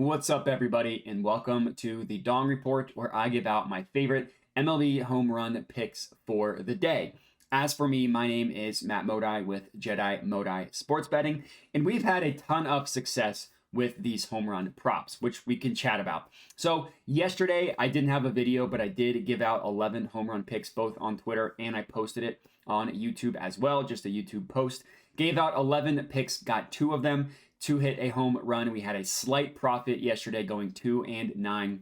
What's up, everybody, and welcome to the Dong Report, where I give out my favorite MLB home run picks for the day. As for me, my name is Matt Modi with Jedi Modi Sports Betting, and we've had a ton of success with these home run props, which we can chat about. So yesterday, I didn't have a video, but I did give out 11 home run picks, both on Twitter, and I posted it on YouTube as well, just a YouTube post. Gave out 11 picks, got 2 of them to hit a home run. We had a slight profit yesterday, going 2 and 9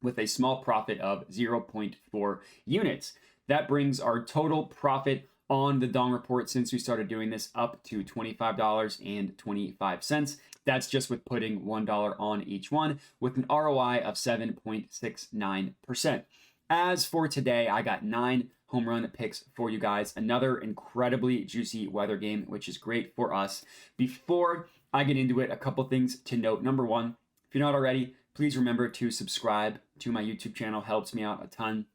with a small profit of 0.4 units. That brings our total profit on the Dong Report since we started doing this up to $25.25. That's just with putting $1 on each one with an ROI of 7.69%. As for today, I got 9 home run picks for you guys. Another incredibly juicy weather game, which is great for us. Before I get into it, a couple things to note. Number one, if you're not already, please remember to subscribe to my YouTube channel. Helps me out a ton.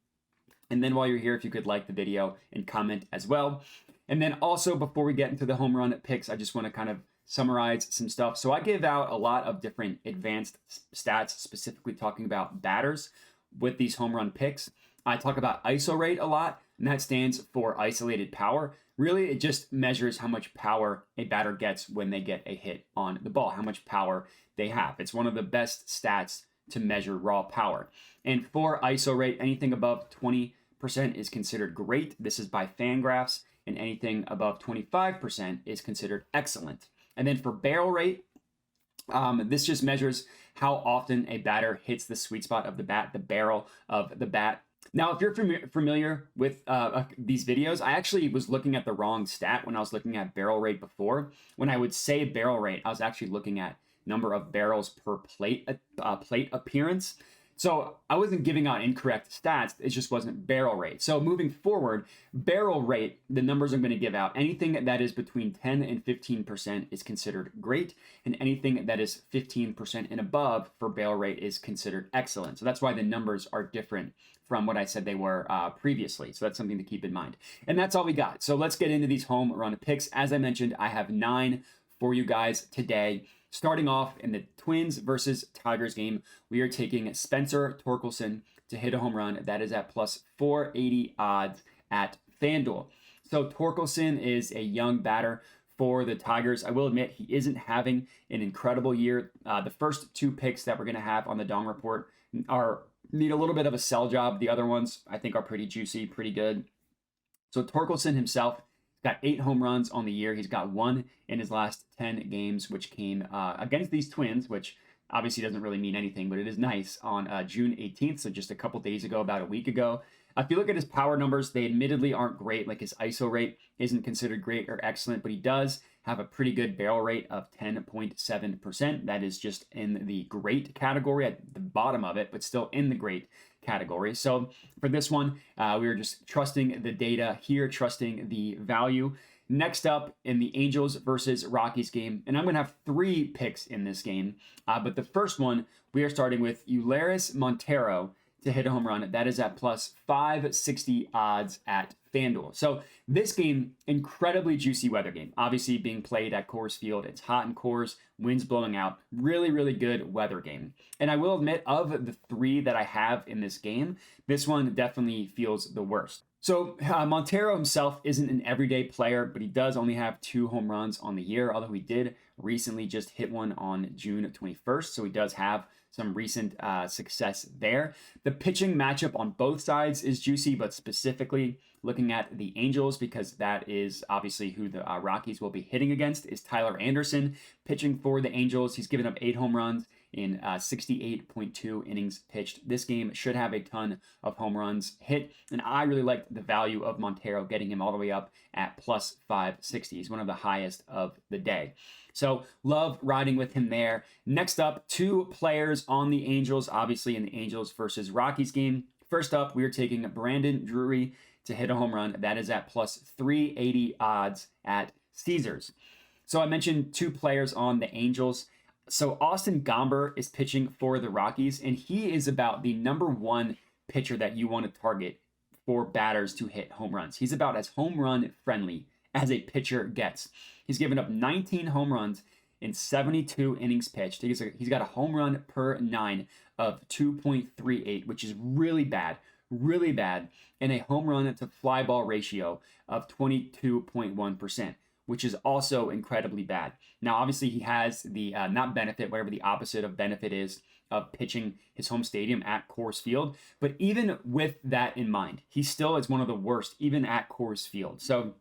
And then while you're here, if you could like the video and comment as well. And then also, before we get into the home run picks, I just want to kind of summarize some stuff. So I give out a lot of different advanced stats, specifically talking about batters with these home run picks. I talk about ISO rate a lot, and that stands for isolated power. Really, it just measures how much power a batter gets when they get a hit on the ball, how much power they have. It's one of the best stats to measure raw power. And for ISO rate, anything above 20% is considered great. This is by Fangraphs, and anything above 25% is considered excellent. And then for barrel rate, this just measures how often a batter hits the sweet spot of the bat, the barrel of the bat. Now, if you're familiar with these videos, I actually was looking at the wrong stat when I was looking at barrel rate before. When I would say barrel rate, I was actually looking at number of barrels per plate appearance. So I wasn't giving out incorrect stats. It just wasn't barrel rate. So moving forward, barrel rate, the numbers I'm going to give out, anything that is between 10 and 15% is considered great. And anything that is 15% and above for barrel rate is considered excellent. So that's why the numbers are different from what I said they were previously. So that's something to keep in mind. And that's all we got. So let's get into these home run picks. As I mentioned, I have 9 for you guys today. Starting off in the Twins versus Tigers game, we are taking Spencer Torkelson to hit a home run. That is at plus 480 odds at FanDuel. So Torkelson is a young batter for the Tigers. I will admit he isn't having an incredible year. The first 2 picks that we're going to have on the Dong Report need a little bit of a sell job. The other ones I think are pretty juicy, pretty good. So Torkelson himself got 8 home runs on the year. He's got 1 in his last 10 games, which came against these Twins, which obviously doesn't really mean anything, but it is nice, on June 18th, so just a couple days ago, about a week ago. If you look at his power numbers, they admittedly aren't great. Like, his ISO rate isn't considered great or excellent, but he does have a pretty good barrel rate of 10.7%. That is just in the great category, at the bottom of it, but still in the great category. So for this one, we were just trusting the data here, trusting the value. Next up in the Angels versus Rockies game, and I'm going to have 3 picks in this game, but the first one, we are starting with Euleris Montero to hit a home run. That is at plus 560 odds at FanDuel. So this game, incredibly juicy weather game. Obviously being played at Coors Field. It's hot in Coors, winds blowing out. Really, really good weather game. And I will admit, of the 3 that I have in this game, this one definitely feels the worst. So Montero himself isn't an everyday player, but he does only have 2 home runs on the year, although he did recently just hit one on June 21st. So he does have some recent success there. The pitching matchup on both sides is juicy, but specifically looking at the Angels, because that is obviously who the Rockies will be hitting against, is Tyler Anderson pitching for the Angels. He's given up 8 home runs in 68.2 innings pitched. This game should have a ton of home runs hit, and I really liked the value of Montero, getting him all the way up at plus 560. He's one of the highest of the day. So love riding with him there. Next up, 2 players on the Angels, obviously in the Angels versus Rockies game. First up, we are taking Brandon Drury to hit a home run. That is at plus 380 odds at Caesars. So I mentioned 2 players on the Angels. So Austin Gomber is pitching for the Rockies, and he is about the number 1 pitcher that you want to target for batters to hit home runs. He's about as home run friendly as a pitcher gets. He's given up 19 home runs in 72 innings pitched. He's got a home run per 9 of 2.38, which is really bad, and a home run to fly ball ratio of 22.1%, which is also incredibly bad. Now, obviously, he has the not benefit, whatever the opposite of benefit is, of pitching his home stadium at Coors Field. But even with that in mind, he still is one of the worst, even at Coors Field. So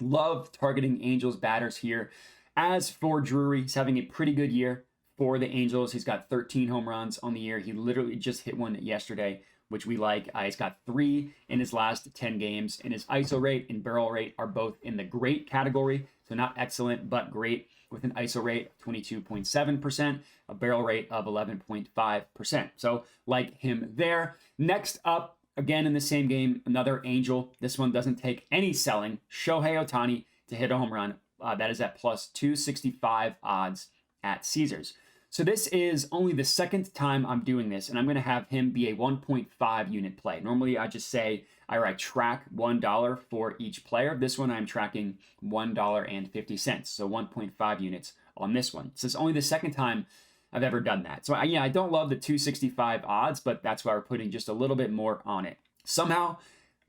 love targeting Angels batters here. As for Drury, he's having a pretty good year for the Angels. He's got 13 home runs on the year. He literally just hit one yesterday, which we like. He's got 3 in his last 10 games, and his ISO rate and barrel rate are both in the great category. So not excellent, but great, with an ISO rate of 22.7%, a barrel rate of 11.5%. So like him there. Next up, again in the same game, another Angel. This one doesn't take any selling. Shohei Ohtani to hit a home run. That is at plus 265 odds at Caesars. So this is only the second time I'm doing this, and I'm going to have him be a 1.5 unit play. Normally, I just say I track $1 for each player. This one, I'm tracking $1.50, so 1.5 units on this one. So it's only the second time I've ever done that. So I don't love the 265 odds, but that's why we're putting just a little bit more on it. Somehow,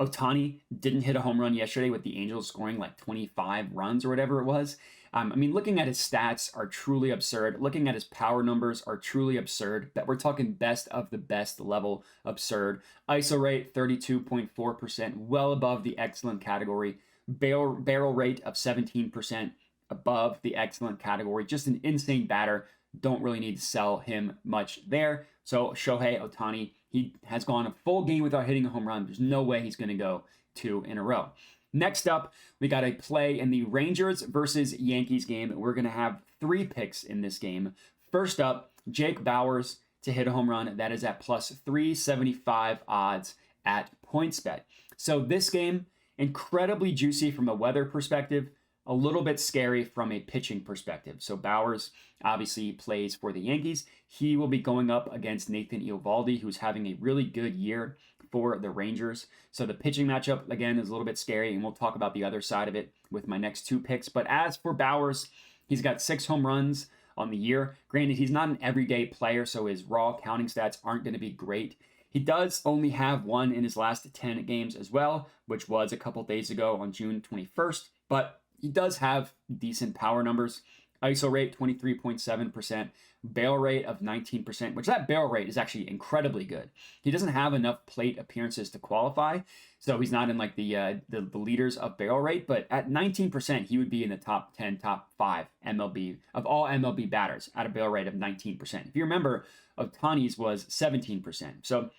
Ohtani didn't hit a home run yesterday with the Angels scoring like 25 runs or whatever it was. Looking at his stats are truly absurd. Looking at his power numbers are truly absurd. That we're talking best of the best level absurd. ISO rate 32.4%, well above the excellent category. Barrel rate of 17%, above the excellent category. Just an insane batter. Don't really need to sell him much there. So Shohei Ohtani, he has gone a full game without hitting a home run. There's no way he's going to go 2 in a row. Next up, we got a play in the Rangers versus Yankees game. We're going to have 3 picks in this game. First up, Jake Bauers to hit a home run. That is at plus 375 odds at PointsBet. So this game, incredibly juicy from a weather perspective, a little bit scary from a pitching perspective. So Bauers obviously plays for the Yankees. He will be going up against Nathan Eovaldi, who's having a really good year for the Rangers. So the pitching matchup, again, is a little bit scary, and we'll talk about the other side of it with my next 2 picks. But as for Bauers, he's got 6 home runs on the year. Granted, he's not an everyday player, so his raw counting stats aren't going to be great. He does only have 1 in his last 10 games as well, which was a couple days ago on June 21st. But he does have decent power numbers. ISO rate 23.7%, barrel rate of 19%, which that barrel rate is actually incredibly good. He doesn't have enough plate appearances to qualify, so he's not in like the leaders of barrel rate, but at 19%, he would be in the top 10, top 5 MLB, of all MLB batters at a barrel rate of 19%. If you remember, Ohtani's was 17%. So in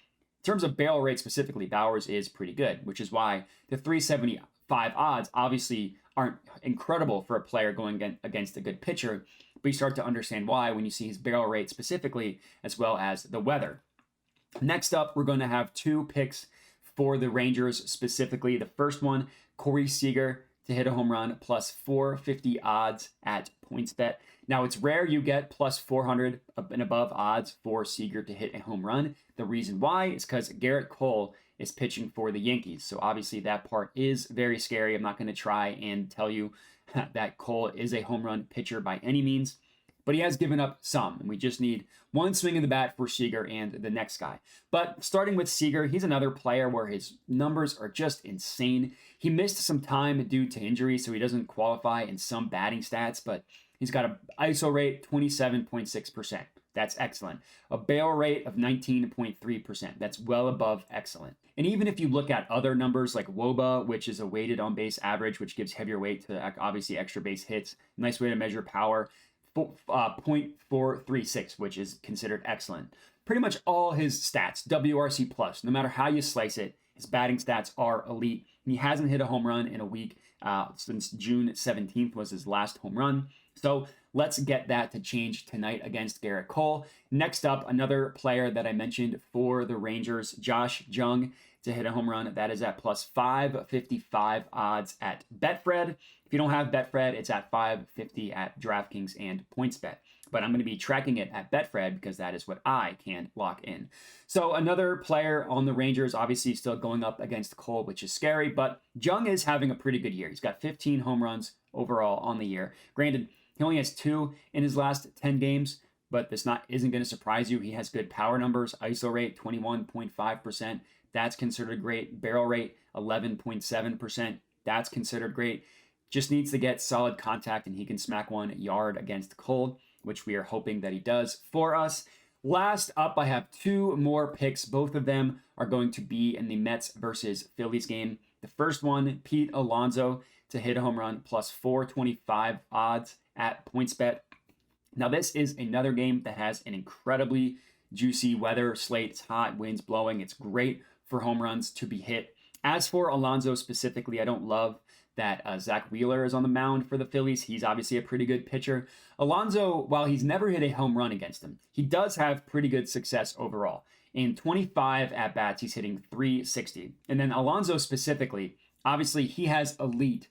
terms of barrel rate specifically, Bauers is pretty good, which is why the 375 odds obviously aren't incredible for a player going against a good pitcher, but you start to understand why when you see his barrel rate specifically, as well as the weather. Next up, we're going to have 2 picks for the Rangers specifically. The first one, Corey Seager to hit a home run, plus 450 odds at PointsBet. Now, it's rare you get plus 400 and above odds for Seager to hit a home run. The reason why is because Garrett Cole is pitching for the Yankees. So obviously that part is very scary. I'm not going to try and tell you that Cole is a home run pitcher by any means, but he has given up some, and we just need 1 swing of the bat for Seager and the next guy. But starting with Seager, he's another player where his numbers are just insane. He missed some time due to injury, so he doesn't qualify in some batting stats, but he's got an ISO rate 27.6%. That's excellent. A barrel rate of 19.3%. That's well above excellent. And even if you look at other numbers like WOBA, which is a weighted on base average, which gives heavier weight to obviously extra base hits, nice way to measure power, 0.436, which is considered excellent. Pretty much all his stats, WRC plus, no matter how you slice it, his batting stats are elite. And he hasn't hit a home run in a week since June 17th was his last home run. So let's get that to change tonight against Garrett Cole. Next up, another player that I mentioned for the Rangers, Josh Jung, to hit a home run. That is at plus 555 odds at Betfred. If you don't have Betfred, it's at 550 at DraftKings and PointsBet. But I'm going to be tracking it at Betfred because that is what I can lock in. So another player on the Rangers, obviously still going up against Cole, which is scary, but Jung is having a pretty good year. He's got 15 home runs overall on the year. Granted, He only has 2 in his last 10 games, but this isn't going to surprise you. He has good power numbers. ISO rate, 21.5%. That's considered great. Barrel rate, 11.7%. That's considered great. Just needs to get solid contact, and he can smack 1 yard against cold, which we are hoping that he does for us. Last up, I have 2 more picks. Both of them are going to be in the Mets versus Phillies game. The first one, Pete Alonso to hit a home run, plus 425 odds at PointsBet. Now, this is another game that has an incredibly juicy weather slate. It's hot, winds blowing. It's great for home runs to be hit. As for Alonso specifically, I don't love that Zach Wheeler is on the mound for the Phillies. He's obviously a pretty good pitcher. Alonso, while he's never hit a home run against him, he does have pretty good success overall. In 25 at-bats, he's hitting .360. And then Alonso specifically, obviously he has elite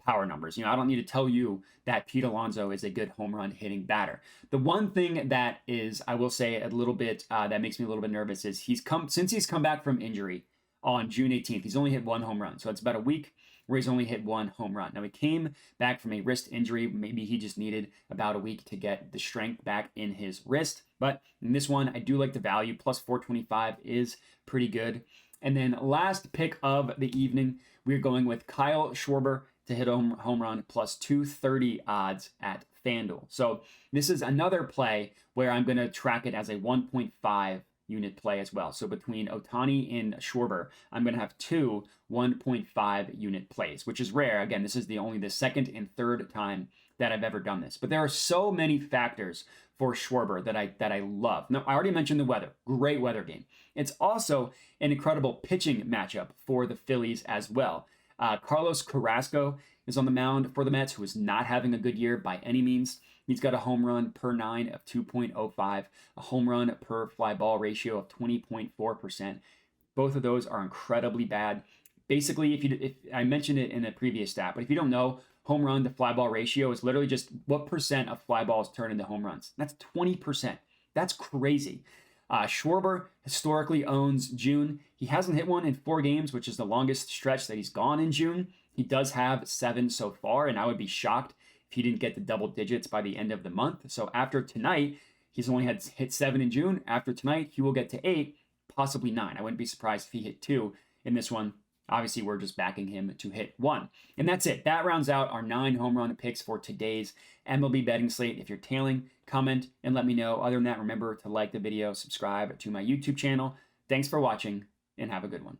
power numbers. I don't need to tell you that Pete Alonso is a good home run hitting batter. The one thing that is, I will say, a little bit that makes me a little bit nervous is since he's come back from injury on June 18th, he's only hit 1 home run. So it's about a week where he's only hit 1 home run. Now, he came back from a wrist injury. Maybe he just needed about a week to get the strength back in his wrist. But in this one, I do like the value. Plus 425 is pretty good. And then last pick of the evening, we're going with Kyle Schwarber to hit a home run, plus 230 odds at FanDuel. So this is another play where I'm going to track it as a 1.5 unit play as well. So between Ohtani and Schwarber, I'm going to have 2 1.5 unit plays, which is rare. Again, this is only the second and third time that I've ever done this. But there are so many factors for Schwarber that I love. Now, I already mentioned the weather. Great weather game. It's also an incredible pitching matchup for the Phillies as well. Carlos Carrasco is on the mound for the Mets, who is not having a good year by any means. He's got a home run per 9 of 2.05, a home run per fly ball ratio of 20.4%. Both of those are incredibly bad. Basically, if I mentioned it in a previous stat, but if you don't know, home run to fly ball ratio is literally just what percent of fly balls turn into home runs. That's 20%. That's crazy. Schwarber historically owns June. He hasn't hit one in 4 games, which is the longest stretch that he's gone in June. He does have 7 so far, and I would be shocked if he didn't get to double digits by the end of the month. So after tonight, he's only hit 7 in June. After tonight, he will get to 8, possibly 9. I wouldn't be surprised if he hit 2 in this one. Obviously, we're just backing him to hit 1. And that's it. That rounds out our 9 home run picks for today's MLB betting slate. If you're tailing, comment and let me know. Other than that, remember to like the video, subscribe to my YouTube channel. Thanks for watching, and have a good one.